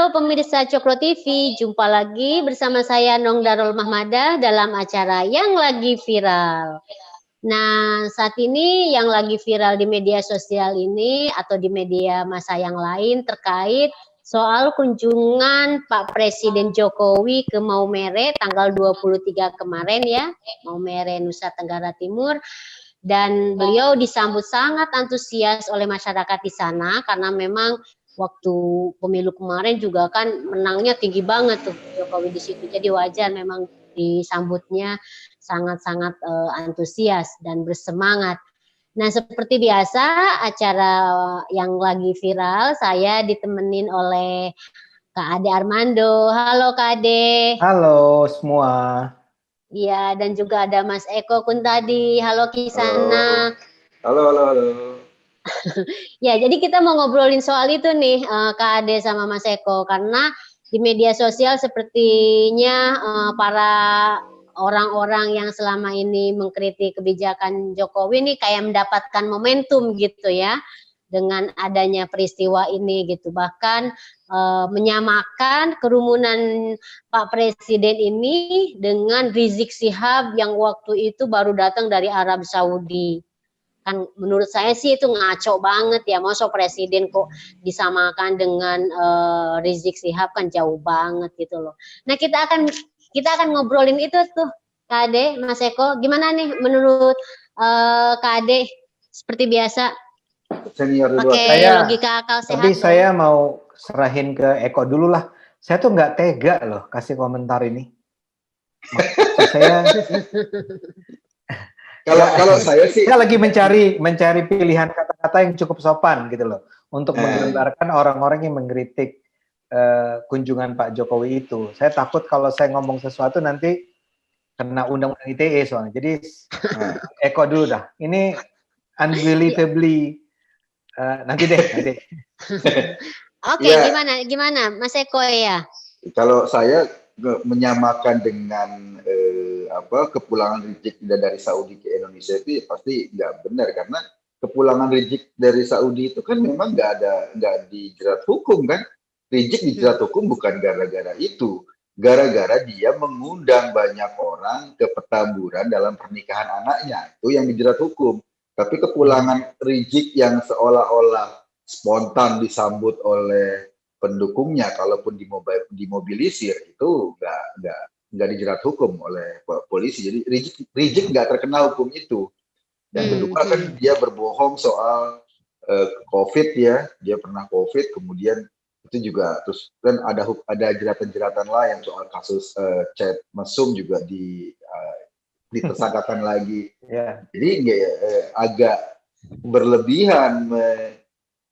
Halo pemirsa Cokro TV, jumpa lagi bersama saya Nong Darul Mahmadah dalam acara yang lagi viral. Nah, saat ini yang lagi viral di media sosial ini atau di media massa yang lain terkait soal kunjungan Pak Presiden Jokowi ke Maumere tanggal 23 kemarin ya, Maumere Nusa Tenggara Timur. Dan beliau disambut sangat antusias oleh masyarakat di sana karena memang waktu pemilu kemarin juga kan menangnya tinggi banget tuh Jokowi di situ. Jadi wajar memang disambutnya sangat-sangat antusias dan bersemangat. Nah, seperti biasa acara yang lagi viral saya ditemenin oleh Kak Ade Armando. Halo Kak Ade. Halo semua. Iya, dan juga ada Mas Eko Kuntadi. Halo Kisana. Halo. Ya, jadi kita mau ngobrolin soal itu nih, Kak Ade sama Mas Eko, karena di media sosial sepertinya para orang-orang yang selama ini mengkritik kebijakan Jokowi nih kayak mendapatkan momentum gitu ya, dengan adanya peristiwa ini gitu. Bahkan menyamakan kerumunan Pak Presiden ini dengan Rizik Syihab yang waktu itu baru datang dari Arab Saudi. Kan menurut saya sih itu ngaco banget ya, masa presiden kok disamakan dengan Rizik Syihab, kan jauh banget gitu loh. Nah, kita akan ngobrolin itu tuh Kak Ade, Mas Eko, gimana nih menurut Kak Ade? Seperti biasa Senior dulu. pakai logika akal sehat. Tapi saya mau serahin ke Eko dulu lah. Saya tuh nggak tega loh kasih komentar ini. Maksud saya kalau saya sih lagi mencari pilihan kata-kata yang cukup sopan gitu loh untuk menggambarkan orang-orang yang mengkritik kunjungan Pak Jokowi itu. Saya takut kalau saya ngomong sesuatu nanti kena undang-undang ITE soalnya. Jadi Eko dulu dah. Ini unbelievably nanti deh. Oke, ya. Gimana Mas Eko ya? Kalau saya menyamakan dengan kepulangan Rizik dari Saudi ke Indonesia itu pasti nggak benar, karena kepulangan Rizik dari Saudi itu kan memang nggak dijerat hukum kan. Rizik dijerat hukum bukan gara-gara itu, gara-gara dia mengundang banyak orang ke Petamburan dalam pernikahan anaknya, itu yang dijerat hukum. Tapi kepulangan Rizik yang seolah-olah spontan disambut oleh pendukungnya, kalaupun dimobilisir, itu nggak dijerat hukum oleh polisi. Jadi Rizik nggak terkena hukum itu. Dan kedua kan dia berbohong soal COVID ya, dia pernah COVID, kemudian itu juga terus kan ada jeratan-jeratan lain soal kasus chat mesum juga ditersangkakan lagi. Jadi agak berlebihan.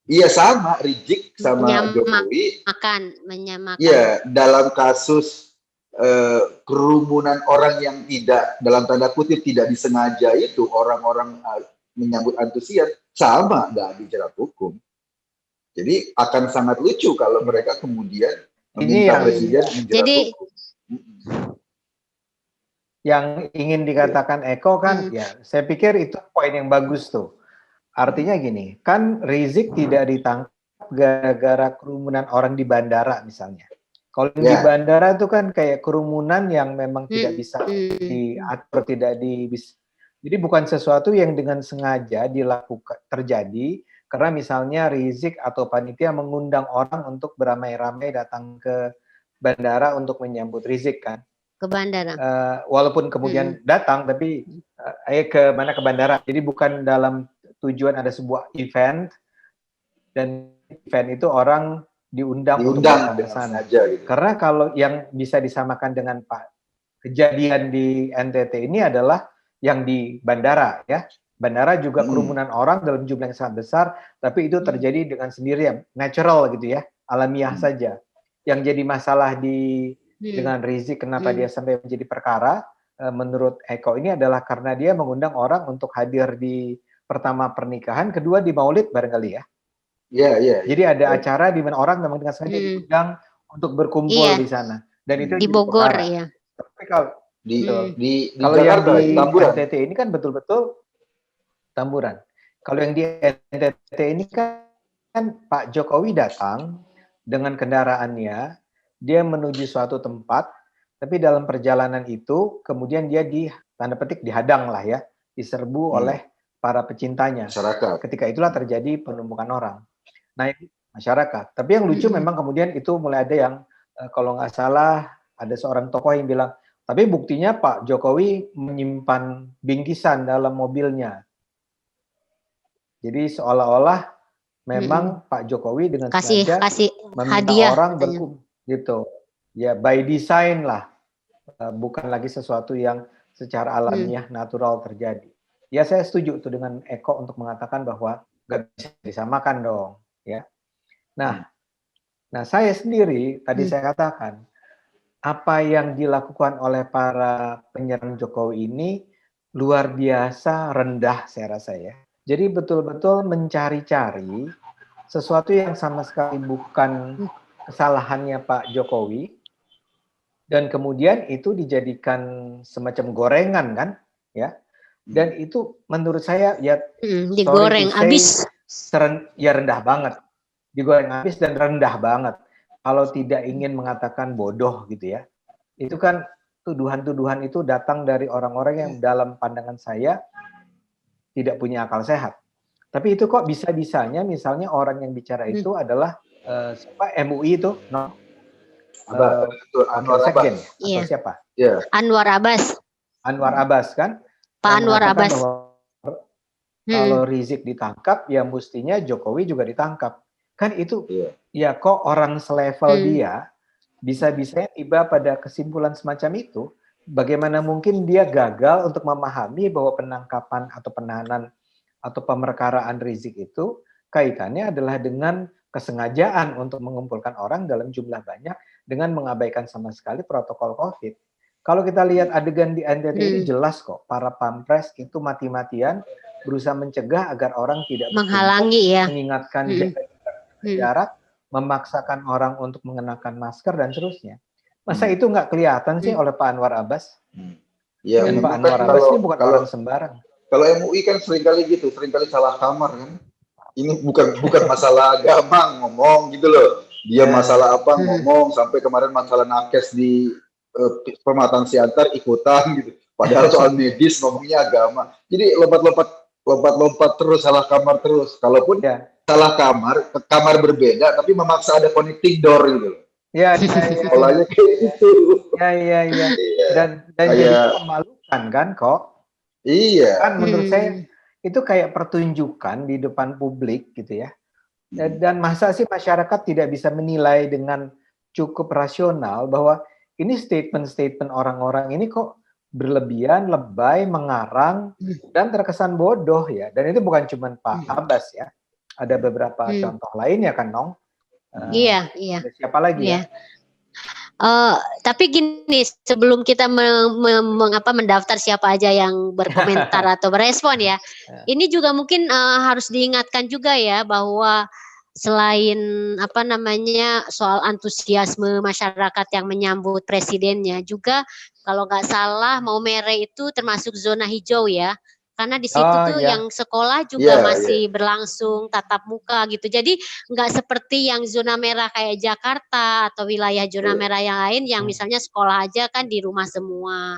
Iya, sama Rizik sama Jokowi menyamakan. Iya, dalam kasus kerumunan orang yang tidak, dalam tanda kutip, tidak disengaja itu, orang-orang menyambut antusias, sama nggak dijerat hukum. Jadi akan sangat lucu kalau mereka kemudian meminta presiden menjerat hukum. Yang ingin dikatakan Eko kan, ya saya pikir itu poin yang bagus tuh. Artinya gini, kan Rizik tidak ditangkap gara-gara kerumunan orang di bandara misalnya. Kalau di bandara itu kan kayak kerumunan yang memang tidak bisa diatur, jadi bukan sesuatu yang dengan sengaja dilakukan terjadi karena misalnya Rizik atau panitia mengundang orang untuk beramai-ramai datang ke bandara untuk menyambut Rizik kan. Ke bandara. Walaupun kemudian datang, tapi ke bandara. Jadi bukan dalam tujuan ada sebuah event, dan event itu orang diundang untuk datang ke sana. Gitu. Karena kalau yang bisa disamakan dengan kejadian di NTT ini adalah yang di bandara ya. Bandara juga kerumunan orang dalam jumlah yang sangat besar, tapi itu terjadi dengan sendirian, natural gitu ya, alamiah saja. Yang jadi masalah dengan Rizik, kenapa dia sampai menjadi perkara, menurut Eko ini adalah karena dia mengundang orang untuk hadir di pertama pernikahan, kedua di Maulid barangkali ya. Iya. Jadi ada acara di mana orang memang dengan sengaja diundang untuk berkumpul di sana. Dan itu di Bogor ya. Tapi kalau kalau Jakarta, yang di Tamburan. NTT ini kan betul-betul Tamburan. Kalau yang di NTT ini kan Pak Jokowi datang dengan kendaraannya, dia menuju suatu tempat, tapi dalam perjalanan itu kemudian dia tanda petik dihadang lah ya, diserbu oleh para pecintanya. Masyarakat. Ketika itulah terjadi penumpukan orang. Nah, masyarakat. Tapi yang lucu memang kemudian itu mulai ada yang kalau nggak salah ada seorang tokoh yang bilang, tapi buktinya Pak Jokowi menyimpan bingkisan dalam mobilnya. Jadi seolah-olah memang Pak Jokowi dengan sengaja meminta hadiah, orang gitu. Ya by design lah, bukan lagi sesuatu yang secara alamiah natural terjadi. Ya saya setuju tuh dengan Eko untuk mengatakan bahwa nggak bisa disamakan dong, ya. Nah saya sendiri tadi saya katakan apa yang dilakukan oleh para penyerang Jokowi ini luar biasa rendah saya rasa ya. Jadi betul-betul mencari-cari sesuatu yang sama sekali bukan kesalahannya Pak Jokowi, dan kemudian itu dijadikan semacam gorengan kan, ya. Dan itu menurut saya ya digoreng habis, ya rendah banget, digoreng habis dan rendah banget. Kalau tidak ingin mengatakan bodoh gitu ya, itu kan tuduhan-tuduhan itu datang dari orang-orang yang dalam pandangan saya tidak punya akal sehat. Tapi itu kok bisa-bisanya misalnya orang yang bicara itu adalah siapa, MUI itu, Anwar Sekjen Abbas. atau siapa? Yeah. Anwar Abbas kan? Pak Anwar Abbas. Kalau Rizik ditangkap, ya mestinya Jokowi juga ditangkap. Kan itu, ya kok orang selevel dia bisa-bisanya tiba pada kesimpulan semacam itu. Bagaimana mungkin dia gagal untuk memahami bahwa penangkapan atau penahanan atau pemerkaraan Rizik itu kaitannya adalah dengan kesengajaan untuk mengumpulkan orang dalam jumlah banyak dengan mengabaikan sama sekali protokol COVID. Kalau kita lihat adegan di NTT ini jelas kok, para pampres itu mati-matian berusaha mencegah agar orang tidak menghalangi ya, mengingatkan jarak, memaksakan orang untuk mengenakan masker dan seterusnya. Masa itu nggak kelihatan sih oleh Pak Anwar Abbas? Ya, dan Pak Anwar Abbas ini bukan orang sembarang. Kalau MUI kan seringkali gitu, seringkali salah kamar kan. Ini bukan masalah agama ngomong gitu loh. Dia masalah apa ngomong, sampai kemarin masalah nakes di Pematang Siantar ikutan gitu. Padahal soal medis ngomongnya agama. Jadi lompat-lompat terus, salah kamar terus. Kalaupun salah kamar berbeda, tapi memaksa ada connecting door gitu. Ya. Polanya kayak gitu. Ya. Dan jadi memalukan kan kok. Iya. Kan menurut saya itu kayak pertunjukan di depan publik gitu ya. Dan masa sih masyarakat tidak bisa menilai dengan cukup rasional bahwa ini statement-statement orang-orang ini kok berlebihan, lebay, mengarang, dan terkesan bodoh ya. Dan itu bukan cuma Pak Abbas ya. Ada beberapa contoh lainnya kan, Nong? Iya. Siapa lagi ya? Tapi gini, sebelum kita mendaftar siapa aja yang berkomentar atau berespon ya, ini juga mungkin harus diingatkan juga ya bahwa selain soal antusiasme masyarakat yang menyambut presidennya, juga kalau nggak salah Maumere itu termasuk zona hijau ya. Karena di situ yang sekolah juga masih berlangsung tatap muka gitu. Jadi nggak seperti yang zona merah kayak Jakarta atau wilayah zona merah yang lain yang misalnya sekolah aja kan di rumah semua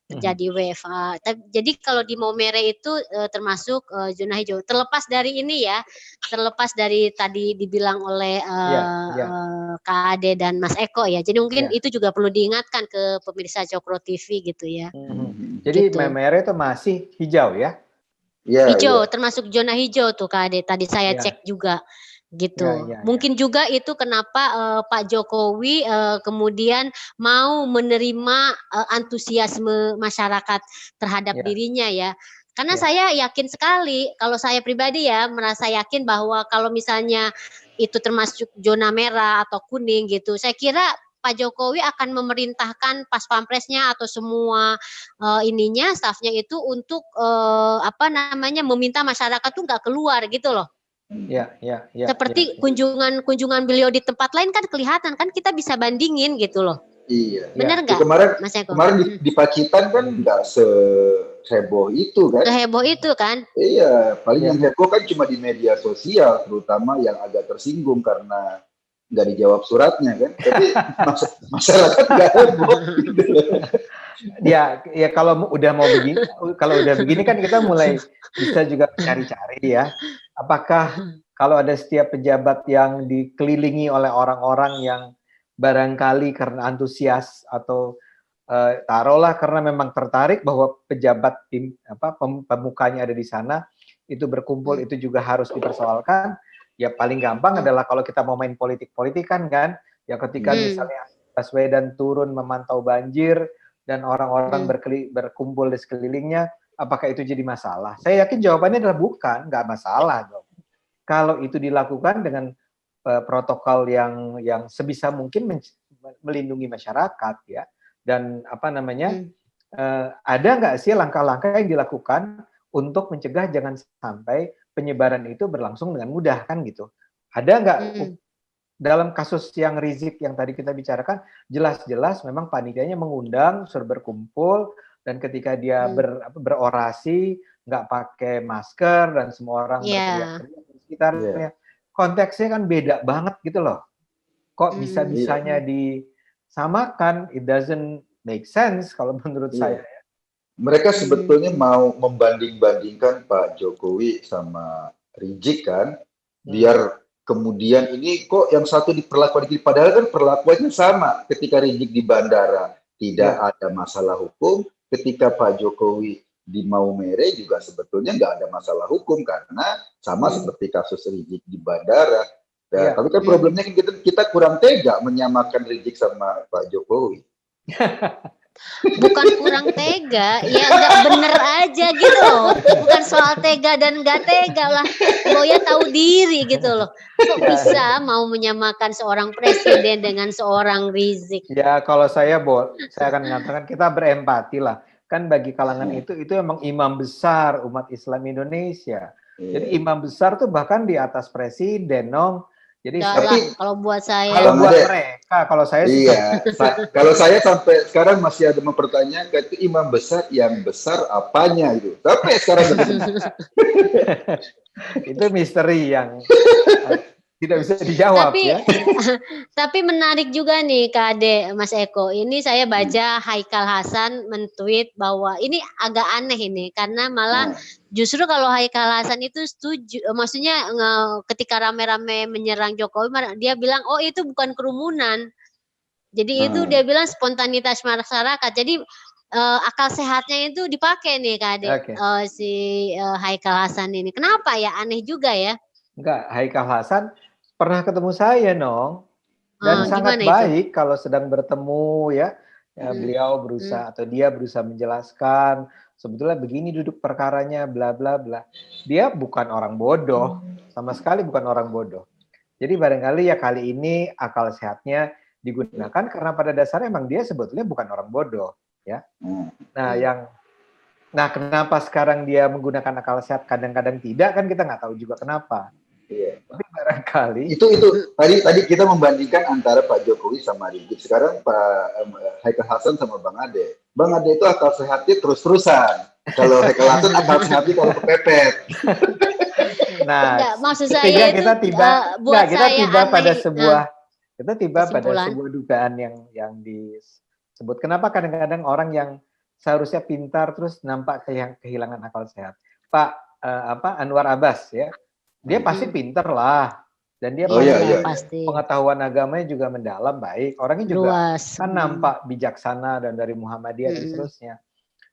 terjadi WFA. Jadi kalau di Maumere itu termasuk zona hijau. Terlepas dari ini ya, terlepas dari tadi dibilang oleh Kak Ade dan Mas Eko ya. Jadi mungkin itu juga perlu diingatkan ke pemirsa Cokro TV gitu ya. Jadi Maumere itu masih hijau ya? Hijau, termasuk zona hijau tuh Kak Ade. Tadi saya cek juga. Gitu. Mungkin juga itu kenapa Pak Jokowi kemudian mau menerima antusiasme masyarakat terhadap dirinya ya. Karena saya yakin sekali, kalau saya pribadi ya merasa yakin bahwa kalau misalnya itu termasuk zona merah atau kuning gitu, saya kira Pak Jokowi akan memerintahkan pas pampresnya atau semua stafnya itu untuk meminta masyarakat tuh nggak keluar gitu loh. Seperti kunjungan beliau di tempat lain kan kelihatan kan, kita bisa bandingin gitu loh. Iya. Bener nggak? Kemarin di Pacitan kan nggak seheboh itu kan? Seheboh itu kan? Iya. Paling yang heboh kan cuma di media sosial, terutama yang agak tersinggung karena nggak dijawab suratnya kan, tapi masyarakat nggak heboh. Ya, ya kalau udah mau begini, kalau udah begini kan kita mulai bisa juga cari-cari ya. Apakah kalau ada setiap pejabat yang dikelilingi oleh orang-orang yang barangkali karena antusias atau taruhlah karena memang tertarik bahwa pejabat pemukanya ada di sana itu berkumpul, itu juga harus dipersoalkan. Ya paling gampang adalah kalau kita mau main politik-politikan kan, ya ketika misalnya Baswedan turun memantau banjir dan orang-orang berkumpul di sekelilingnya, apakah itu jadi masalah? Saya yakin jawabannya adalah bukan, nggak masalah dong. Kalau itu dilakukan dengan protokol yang sebisa mungkin melindungi masyarakat ya, dan apa namanya, ada nggak sih langkah-langkah yang dilakukan untuk mencegah jangan sampai penyebaran itu berlangsung dengan mudah kan gitu? Ada nggak dalam kasus yang Rizik yang tadi kita bicarakan, jelas-jelas memang panitianya mengundang, suruh berkumpul, dan ketika dia berorasi, nggak pakai masker, dan semua orang berteriak-teriak di sekitarnya. Konteksnya kan beda banget gitu loh. Kok bisa-bisanya disamakan? It doesn't make sense kalau menurut saya. Mereka sebetulnya mau membanding-bandingkan Pak Jokowi sama Rizik kan, biar kemudian ini kok yang satu diperlakukan begini, padahal kan perlakuannya sama. Ketika Rizik di bandara tidak ada masalah hukum, ketika Pak Jokowi di Maumere juga sebetulnya nggak ada masalah hukum karena sama seperti kasus Rizik di bandara. Nah, tapi kan problemnya kita kurang tega menyamakan Rizik sama Pak Jokowi. Bukan kurang tega, ya nggak bener aja gitu loh. Bukan soal tega dan nggak tega lah. Boya tahu diri gitu loh. Kok bisa mau menyamakan seorang presiden dengan seorang Rizik? Ya kalau saya akan mengatakan kita berempati lah. Kan bagi kalangan itu emang imam besar umat Islam Indonesia. Jadi imam besar tuh bahkan di atas presiden, Nong. Jadi kalau buat saya, kalau buat mereka, kalau saya kalau saya sampai sekarang masih ada mempertanyakan itu imam besar yang besar apanya itu. Sampai sekarang itu misteri yang tidak bisa dijawab ya. Tapi menarik juga nih Kak Ade, Mas Eko. Ini saya baca Haikal Hasan men-tweet bahwa ini agak aneh ini karena malah justru kalau Haikal Hasan itu setuju, maksudnya ketika rame-rame menyerang Jokowi, dia bilang oh itu bukan kerumunan. Jadi itu dia bilang spontanitas masyarakat. Jadi akal sehatnya itu dipakai nih Kak Ade, si Haikal Hasan ini. Kenapa ya? Aneh juga ya. Enggak, Haikal Hasan pernah ketemu saya, Nong, dan sangat baik kalau sedang bertemu ya. Beliau berusaha atau dia berusaha menjelaskan sebetulnya begini duduk perkaranya, bla bla bla. Dia bukan orang bodoh, sama sekali bukan orang bodoh. Jadi barangkali ya kali ini akal sehatnya digunakan karena pada dasarnya emang dia sebetulnya bukan orang bodoh, ya. Nah, kenapa sekarang dia menggunakan akal sehat kadang-kadang tidak kan kita nggak tahu juga kenapa. Tapi barangkali itu tadi kita membandingkan antara Pak Jokowi sama Rizik. Sekarang Pak Haikal Hasan sama Bang Ade. Bang Ade itu akal sehatnya terus-terusan. Kalau Haikal Hasan akal sehatnya kalau kepepet. Nah, maksud saya kita tiba pada sebuah dugaan yang disebut. Kenapa kadang-kadang orang yang seharusnya pintar terus nampak kehilangan akal sehat. Pak Anwar Abbas ya. Dia pasti pinter lah, dan dia pasti pengetahuan agamanya juga mendalam, baik. Orangnya juga kan nampak bijaksana dan dari Muhammadiyah dan seterusnya.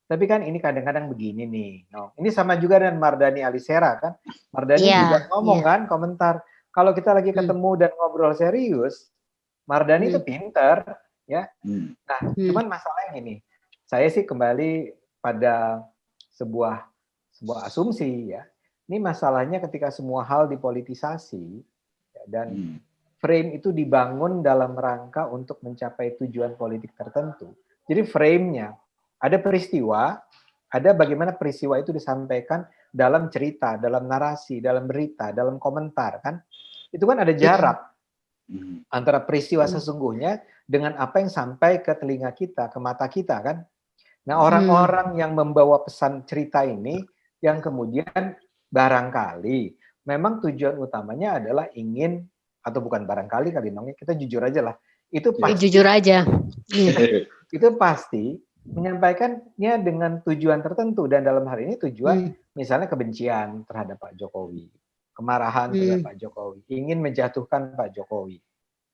Tapi kan ini kadang-kadang begini nih. Ini sama juga dengan Mardhani Alisera kan. Mardhani juga ngomong kan, komentar. Kalau kita lagi ketemu dan ngobrol serius, Mardhani itu pinter, ya. Nah, cuman masalahnya gini. Saya sih kembali pada sebuah asumsi ya. Ini masalahnya ketika semua hal dipolitisasi dan frame itu dibangun dalam rangka untuk mencapai tujuan politik tertentu. Jadi frame-nya ada peristiwa, ada bagaimana peristiwa itu disampaikan dalam cerita, dalam narasi, dalam berita, dalam komentar kan. Itu kan ada jarak antara peristiwa sesungguhnya dengan apa yang sampai ke telinga kita, ke mata kita kan. Nah, orang-orang yang membawa pesan cerita ini yang kemudian barangkali memang tujuan utamanya adalah ingin atau bukan barangkali kali Nong, kita jujur aja lah, itu pasti, Jujur aja. itu pasti menyampaikannya dengan tujuan tertentu, dan dalam hal ini tujuan misalnya kebencian terhadap Pak Jokowi, kemarahan terhadap Pak Jokowi, ingin menjatuhkan Pak Jokowi.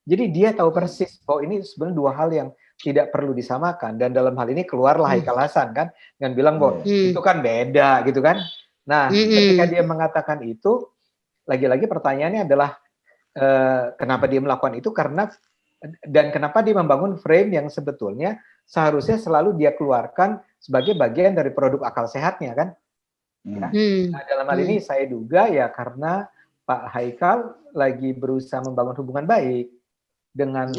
Jadi dia tahu persis bahwa ini sebenarnya dua hal yang tidak perlu disamakan, dan dalam hal ini keluarlah Haikal Hasan kan dengan bilang bahwa itu kan beda gitu kan. Nah, ketika dia mengatakan itu, lagi-lagi pertanyaannya adalah kenapa dia melakukan itu, karena dan kenapa dia membangun frame yang sebetulnya seharusnya selalu dia keluarkan sebagai bagian dari produk akal sehatnya kan. Ya. Nah, dalam hal ini saya duga ya karena Pak Haikal lagi berusaha membangun hubungan baik dengan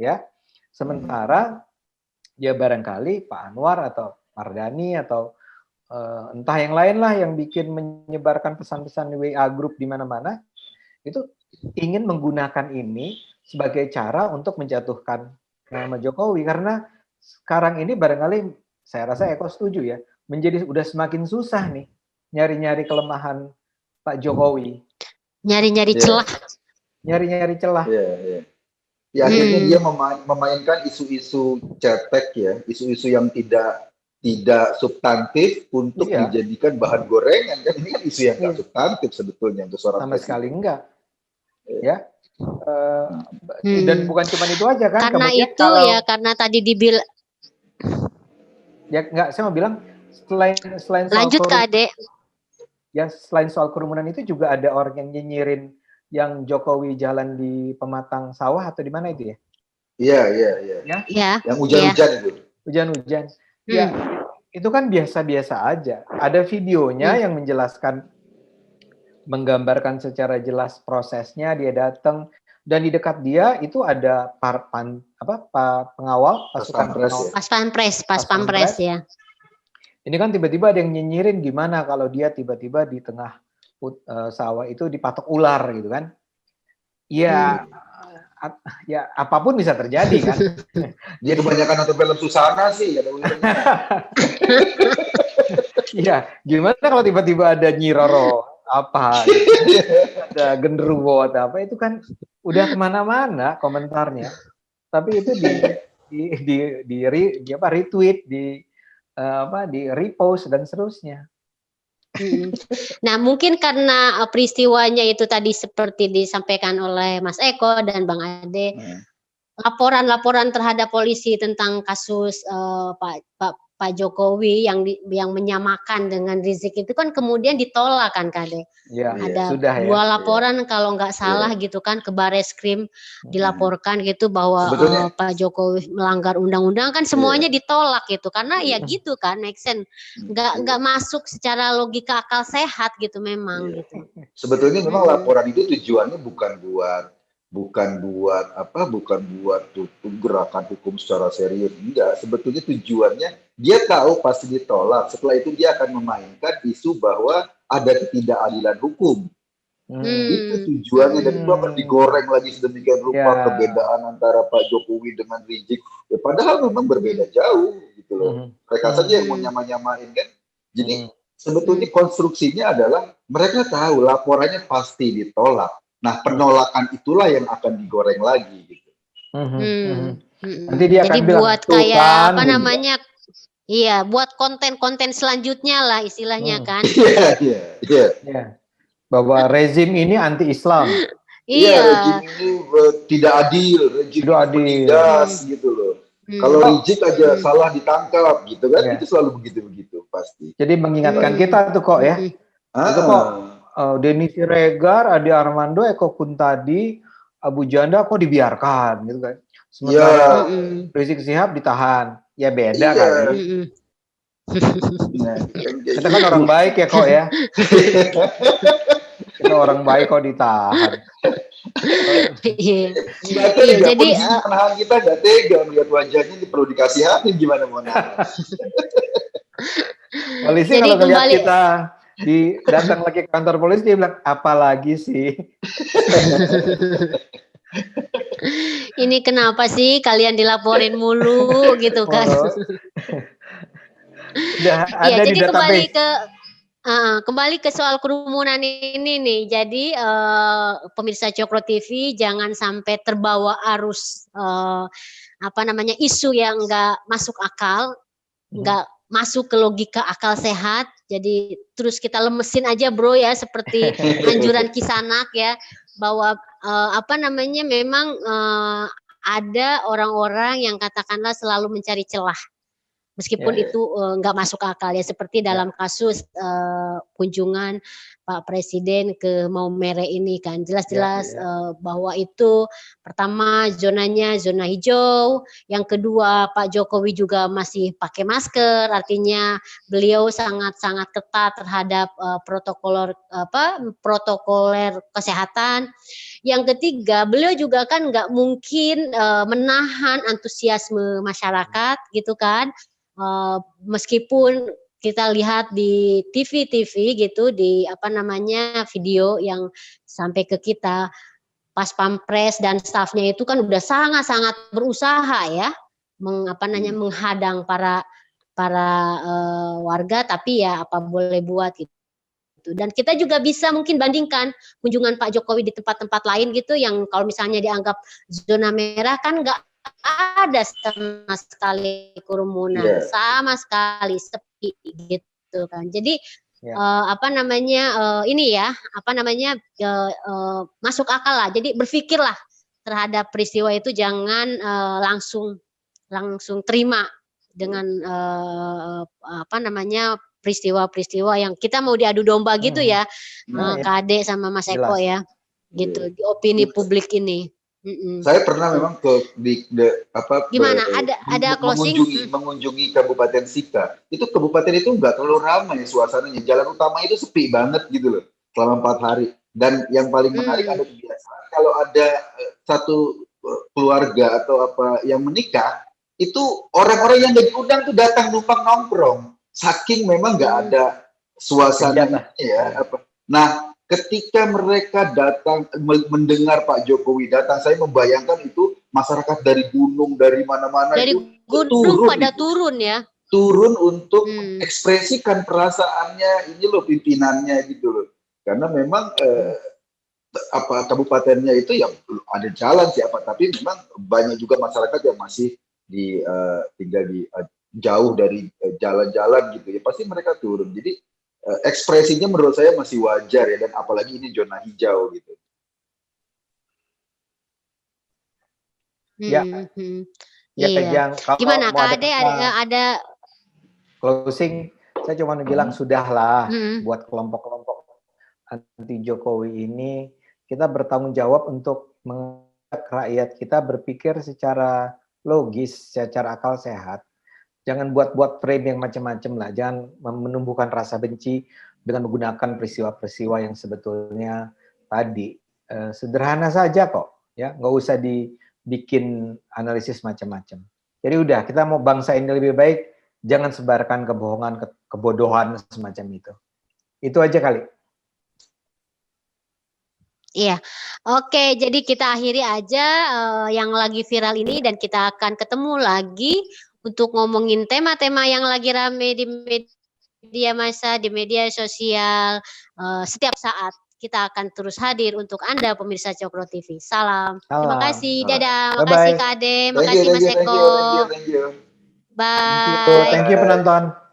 ya. Sementara ya barangkali Pak Anwar atau Mardani atau entah yang lain lah yang bikin menyebarkan pesan-pesan di WA group di mana-mana itu ingin menggunakan ini sebagai cara untuk menjatuhkan nama Jokowi, karena sekarang ini barangkali saya rasa Eko setuju ya, menjadi udah semakin susah nih nyari-nyari kelemahan Pak Jokowi, nyari-nyari celah. Nyari-nyari celah. Ya akhirnya dia memainkan isu-isu cetek ya, isu-isu yang tidak substantif untuk dijadikan bahan gorengan kan, ini kan isu yang nggak substantif sebetulnya untuk seorang sama sekali enggak. Ya. Dan bukan cuma itu aja kan. Karena kemudian itu kalau, ya karena tadi dibilang ya enggak, saya mau bilang selain lanjut soal ke Adek. Ya selain soal kerumunan itu juga ada orang yang nyinyirin yang Jokowi jalan di pematang sawah atau di mana itu ya? Iya. Yang hujan-hujan itu. Hujan-hujan. Ya, itu kan biasa-biasa aja. Ada videonya yang menjelaskan, menggambarkan secara jelas prosesnya, dia datang dan di dekat dia itu ada pengawal pasukan pas pampres ya. Ini kan tiba-tiba ada yang nyinyirin gimana kalau dia tiba-tiba di tengah sawah itu dipatok ular gitu kan. Ya ya apapun bisa terjadi kan. Dia kebanyakan nonton film Susana sih. Iya, gimana kalau tiba-tiba ada Nyi Roro apa, gitu. Ada genderuwo atau apa, itu kan udah kemana-mana komentarnya. Tapi itu di retweet, di repost dan seterusnya. Nah mungkin karena peristiwanya itu tadi seperti disampaikan oleh Mas Eko dan Bang Ade, laporan-laporan terhadap polisi tentang kasus Pak Jokowi yang menyamakan dengan Rizik itu kan kemudian ditolak kan Kade. Ada dua laporan kalau nggak salah gitu kan ke Bareskrim dilaporkan gitu bahwa Pak Jokowi melanggar undang-undang kan semuanya ditolak gitu karena ya gitu kan make sense nggak masuk secara logika akal sehat gitu memang gitu. Sebetulnya memang laporan itu tujuannya bukan buat gerakan hukum secara serius, enggak. Sebetulnya tujuannya dia tahu pasti ditolak. Setelah itu dia akan memainkan isu bahwa ada ketidakadilan hukum. Itu tujuannya, dan itu akan digoreng lagi sedemikian rupa perbedaan antara Pak Jokowi dengan Rizik. Ya, padahal memang berbeda jauh gitu loh. Mereka saja yang mau nyama-nyamain kan. Jadi sebetulnya konstruksinya adalah mereka tahu laporannya pasti ditolak. Nah, penolakan itulah yang akan digoreng lagi gitu. Nanti dia akan bilang, buat kayak apa namanya? Iya, buat konten-konten selanjutnya lah istilahnya kan. Iya. Bahwa rezim ini anti-Islam. Iya, rezim ini tidak adil, rezim penindas gitu loh. Kalau Rizik aja salah ditangkap gitu kan, itu selalu begitu-begitu pasti. Jadi mengingatkan kita tuh kok ya. Itu kok Denny Siregar, Ade Armando, Eko Kuntadi, Abu Janda kok dibiarkan gitu kan. Sementara Rizik Sihab ditahan. Ya beda kan. Kita kan orang baik ya kok ya. Kita orang baik kok ditahan. Jadi penahan kita gak tega melihat wajahnya, ini perlu dikasihanin gimana mau polisi kalau ngeliat kita datang lagi ke kantor polisi dia bilang apa lagi sih? Ini kenapa sih kalian dilaporin mulu gitu kan? Udah ada di database. Kembali ke soal kerumunan ini nih. Jadi pemirsa Cokro TV jangan sampai terbawa arus isu yang nggak masuk akal, nggak masuk ke logika akal sehat. Jadi terus kita lemesin aja bro ya, seperti anjuran Kisanak ya, bahwa memang ada orang-orang yang katakanlah selalu mencari celah. Meskipun itu nggak masuk akal ya, seperti dalam kasus kunjungan Pak Presiden ke Maumere ini kan, jelas-jelas bahwa itu pertama zonanya zona hijau, yang kedua Pak Jokowi juga masih pakai masker, artinya beliau sangat-sangat ketat terhadap protokoler kesehatan. Yang ketiga, beliau juga kan nggak mungkin menahan antusiasme masyarakat gitu kan. Meskipun kita lihat di TV gitu, di video yang sampai ke kita, Pas Pampres dan stafnya itu kan udah sangat-sangat berusaha ya menghadang para warga, tapi ya apa boleh buat gitu. Dan kita juga bisa mungkin bandingkan kunjungan Pak Jokowi di tempat-tempat lain gitu, yang kalau misalnya dianggap zona merah kan nggak ada sama sekali kerumunan, sama sekali sepi gitu kan. Jadi masuk akal lah. Jadi berpikirlah terhadap peristiwa itu, jangan langsung terima dengan peristiwa-peristiwa yang kita mau diadu domba gitu ya, Kak Ade sama Mas Eko ya, gitu di opini publik ini. Saya pernah memang gimana ada closing mengunjungi Kabupaten Sika. Itu kabupaten itu nggak terlalu ramai suasananya. Jalan utama itu sepi banget gitu loh selama 4 hari. Dan yang paling menarik ada kebiasaan kalau ada satu keluarga atau yang menikah, itu orang-orang yang nggak diundang tuh datang numpang nongkrong. Saking memang nggak ada suasananya ya. Nah, ketika mereka datang mendengar Pak Jokowi datang, saya membayangkan itu masyarakat dari gunung, dari mana-mana dari gunung pada turun ya. Turun untuk ekspresikan perasaannya, ini loh pimpinannya gitu loh. Karena memang kabupatennya itu ya ada jalan siapa, tapi memang banyak juga masyarakat yang masih tinggal di jauh dari jalan-jalan gitu ya, pasti mereka turun. Jadi ekspresinya menurut saya masih wajar ya, dan apalagi ini zona hijau gitu. Gimana Kak Ade, ada closing? Saya cuma bilang sudahlah buat kelompok-kelompok anti Jokowi ini, kita bertanggung jawab untuk mengajak rakyat kita berpikir secara logis, secara akal sehat. Jangan buat frame yang macam-macam lah. Jangan menumbuhkan rasa benci dengan menggunakan peristiwa-peristiwa yang sebetulnya tadi sederhana saja kok, ya, nggak usah dibikin analisis macam-macam. Jadi udah, kita mau bangsa ini lebih baik, jangan sebarkan kebohongan, kebodohan semacam itu. Itu aja kali. Iya, oke. Jadi kita akhiri aja yang lagi viral ini, dan kita akan ketemu lagi untuk ngomongin tema-tema yang lagi rame di media massa, di media sosial. Setiap saat kita akan terus hadir untuk Anda pemirsa Cokro TV. Salam. Terima kasih. Dadah. Makasih Kak Ade. Makasih Mas Eko. Thank you. Bye. Thank you penonton.